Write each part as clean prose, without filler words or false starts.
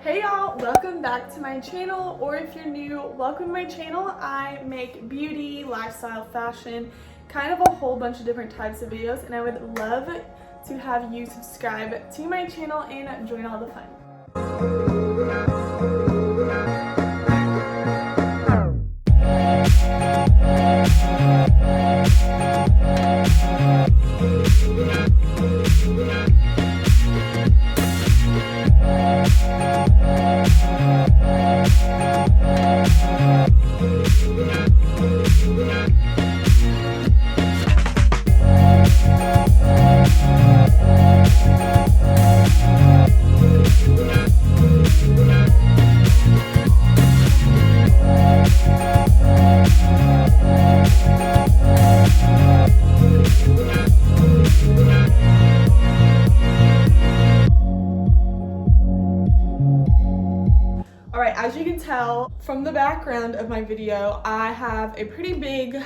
Hey y'all, welcome back to my channel, or if you're new, welcome to my channel. I make beauty, lifestyle, fashion, kind of a whole bunch of different types of videos, and I would love to have you subscribe to my channel and join all the fun. As you can tell from the background of my video, I have a pretty big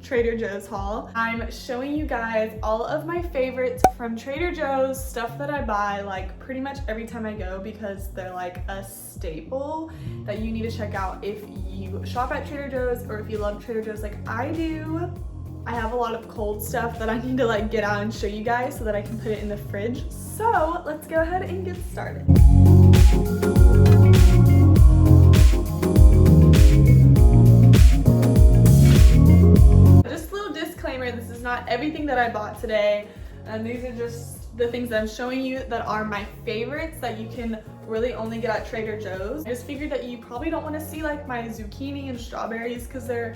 Trader Joe's haul. I'm showing you guys all of my favorites from Trader Joe's, stuff that I buy like pretty much every time I go because they're like a staple that you need to check out if you shop at Trader Joe's or if you love Trader Joe's like I do. I have a lot of cold stuff that I need to like get out and show you guys so that I can put it in the fridge. So let's go ahead and get started. This is not everything that I bought today, and these are just the things that I'm showing you that are my favorites that you can really only get at Trader Joe's. I just figured that you probably don't want to see like my zucchini and strawberries because they're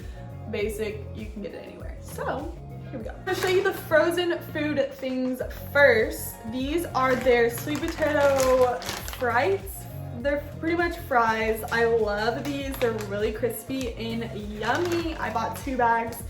basic, you can get it anywhere. So here we go. I'm going to show you the frozen food things first. These are their sweet potato frites. They're pretty much fries. I love these. They're really crispy and yummy. I bought 2 bags.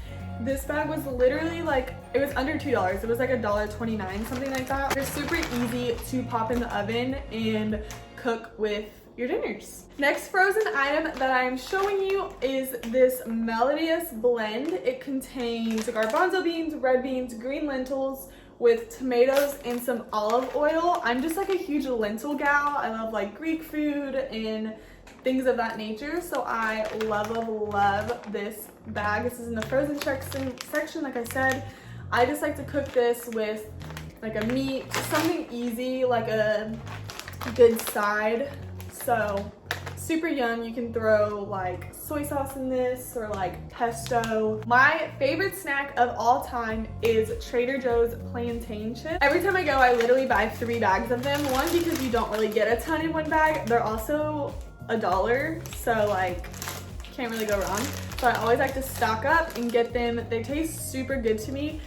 This bag was literally like, it was under $2. It was like $1.29, something like that. They're super easy to pop in the oven and cook with your dinners. Next frozen item that I am showing you is this Melodious blend. It contains garbanzo beans, red beans, green lentils with tomatoes and some olive oil. I'm just like a huge lentil gal. I love like Greek food and things of that nature, so I love this bag. This is in the frozen section. Like I said, I just like to cook this with like a meat, something easy, like a good side. So super yum. You can throw like soy sauce in this or like pesto. My favorite snack of all time is Trader Joe's plantain chips. Every time I go, I literally buy 3 bags of them. One, because you don't really get a ton in one bag. They're also $1, so like can't really go wrong. So I always like to stock up and get them. They taste super good to me.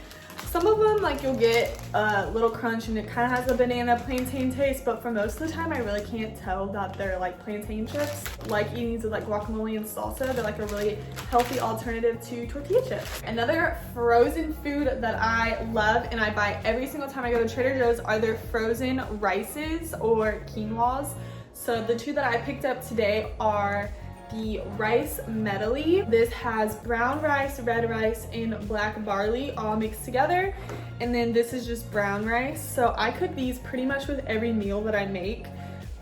Some of them, like, you'll get a little crunch and it kind of has a banana plantain taste, but for most of the time I really can't tell that they're like plantain chips. Like eating these with like guacamole and salsa. They're like a really healthy alternative to tortilla chips. Another frozen food that I love and I buy every single time I go to Trader Joe's are their frozen rices or quinoas. So the 2 that I picked up today are the rice medley. This has brown rice, red rice, and black barley all mixed together. And then this is just brown rice. So I cook these pretty much with every meal that I make.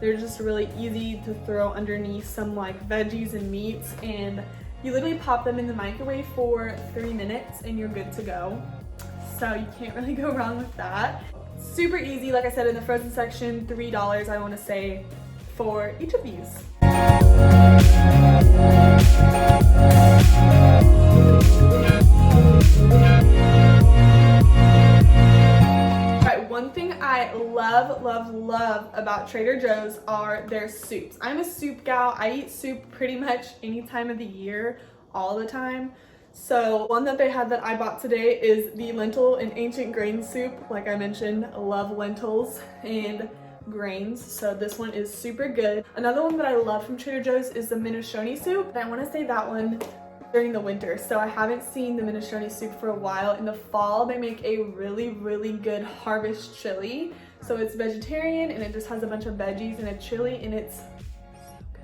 They're just really easy to throw underneath some like veggies and meats. And you literally pop them in the microwave for 3 minutes and you're good to go. So you can't really go wrong with that. Super easy, like I said, in the frozen section, $3 I want to say for each of these. Alright, one thing I love about Trader Joe's are their soups. I'm a soup gal. I eat soup pretty much any time of the year, all the time. So one that they had that I bought today is the lentil and ancient grain soup. Like I mentioned, I love lentils and grains, so this one is super good. Another one that I love from Trader Joe's is the Minestrone Soup, and I want to say that one during the winter, so I haven't seen the Minestrone Soup for a while. In the fall they make a really good harvest chili, so it's vegetarian and it just has a bunch of veggies and a chili, and it's so good.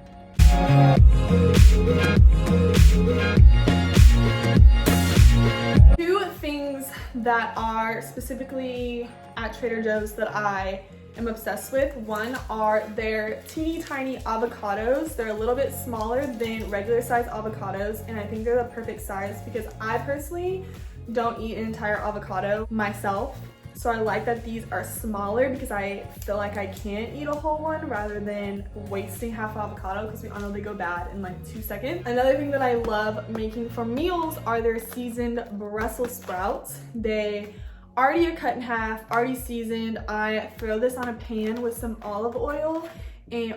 2 things that are specifically at Trader Joe's that I am obsessed with. One are their teeny tiny avocados. They're a little bit smaller than regular size avocados, and I think they're the perfect size because I personally don't eat an entire avocado myself. So I like that these are smaller because I feel like I can't eat a whole one rather than wasting half avocado, because we all know they go bad in like 2 seconds. Another thing that I love making for meals are their seasoned Brussels sprouts. They already are cut in half, already seasoned. I throw this on a pan with some olive oil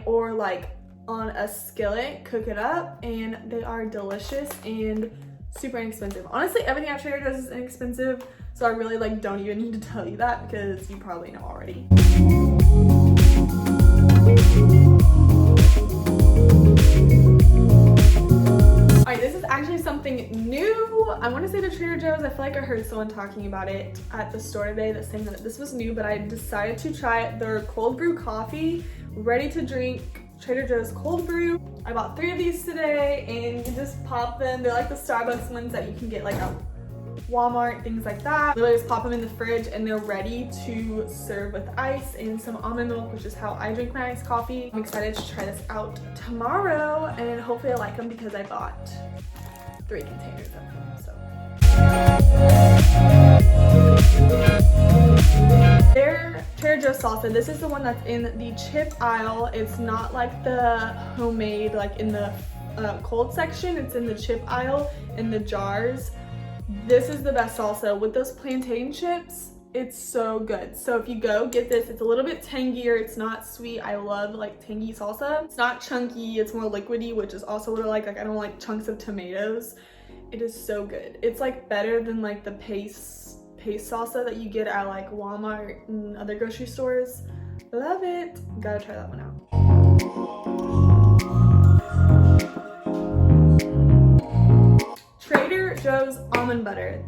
or like on a skillet, cook it up, and they are delicious and super inexpensive. Honestly, everything at Trader Joe's is inexpensive, so I really like don't even need to tell you that because you probably know already. Alright, this is actually something new. I want to say to Trader Joe's. I feel like I heard someone talking about it at the store today that's saying that this was new, but I decided to try it. Their cold brew coffee, ready to drink Trader Joe's cold brew. I bought 3 of these today, and you just pop them. They're like the Starbucks ones that you can get like at Walmart, things like that. Literally just pop them in the fridge and they're ready to serve with ice and some almond milk, which is how I drink my iced coffee. I'm excited to try this out tomorrow, and hopefully I like them because I bought 3 containers of them, so. Their Trader Joe's salsa, this is the one that's in the chip aisle. It's not like the homemade, like in the cold section. It's in the chip aisle in the jars. This is the best salsa with those plantain chips. It's so good. So if you go get this, it's a little bit tangier. It's not sweet. I love like tangy salsa. It's not chunky. It's more liquidy, which is also what I like. Like I don't like chunks of tomatoes. It is so good. It's like better than like the paste salsa that you get at like Walmart and other grocery stores. Love it. Gotta try that one out. Trader Joe's almond butter.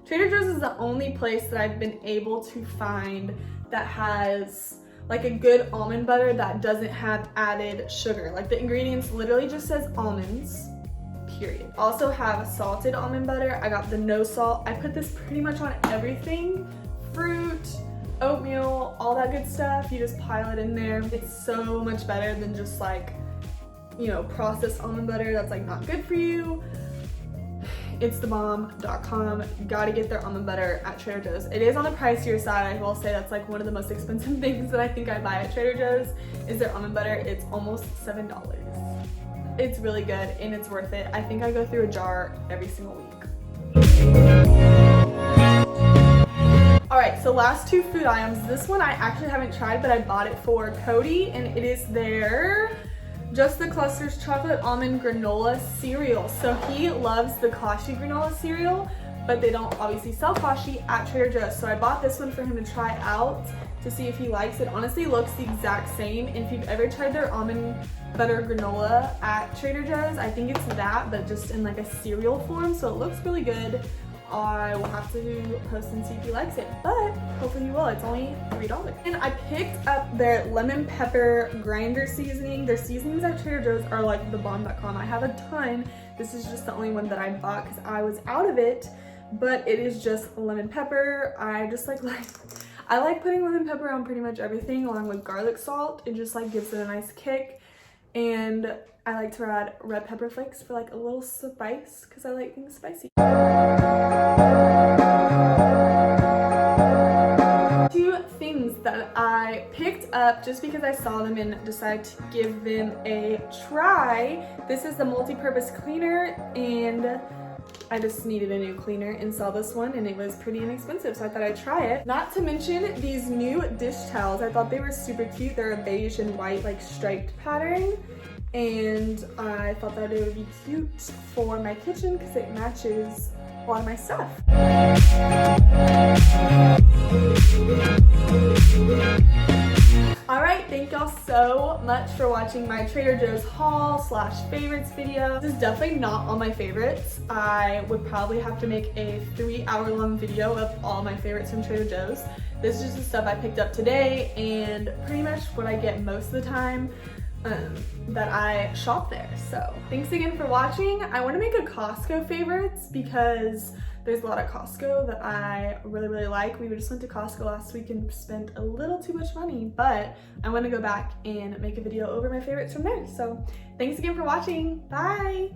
Trader Joe's is the only place that I've been able to find that has like a good almond butter that doesn't have added sugar. Like the ingredients literally just says almonds, period. Also have salted almond butter. I got the no salt. I put this pretty much on everything. Fruit, oatmeal, all that good stuff. You just pile it in there. It's so much better than just like, you know, processed almond butter that's like not good for you. Itsthebomb.com. Gotta get their almond butter at Trader Joe's. It is on the pricier side. I will say that's like one of the most expensive things that I think I buy at Trader Joe's is their almond butter. It's almost $7. It's really good and it's worth it. I think I go through a jar every single week. Alright, so last 2 food items. This one I actually haven't tried, but I bought it for Cody, and it is their Just the Clusters chocolate almond granola cereal. So he loves the Kashi granola cereal, but they don't obviously sell Kashi at Trader Joe's. So I bought this one for him to try out to see if he likes it. Honestly, it looks the exact same. And if you've ever tried their almond butter granola at Trader Joe's, I think it's that, but just in like a cereal form. So it looks really good. I will have to post and see if he likes it, but hopefully he will. It's only $3. And I picked up their lemon pepper grinder seasoning. Their seasonings at Trader Joe's are like thebomb.com. I have a ton. This is just the only one that I bought because I was out of it, but it is just lemon pepper. I just I like putting lemon pepper on pretty much everything along with garlic salt. It just like gives it a nice kick. And I like to add red pepper flakes for like a little spice because I like things spicy. 2 things that I picked up just because I saw them and decided to give them a try. This is the multi-purpose cleaner, and I just needed a new cleaner and saw this one and it was pretty inexpensive, so I thought I'd try it. Not to mention these new dish towels. I thought they were super cute. They're a beige and white like striped pattern, and I thought that it would be cute for my kitchen because it matches a lot of my stuff. Alright, thank y'all so much for watching my Trader Joe's haul / favorites video. This is definitely not all my favorites. I would probably have to make a 3-hour-long video of all my favorites from Trader Joe's. This is just the stuff I picked up today and pretty much what I get most of the time that I shop there. So thanks again for watching. I want to make a Costco favorites because There's a lot at Costco that I really like. We just went to Costco last week and spent a little too much money, but I want to go back and make a video over my favorites from there. So thanks again for watching. Bye!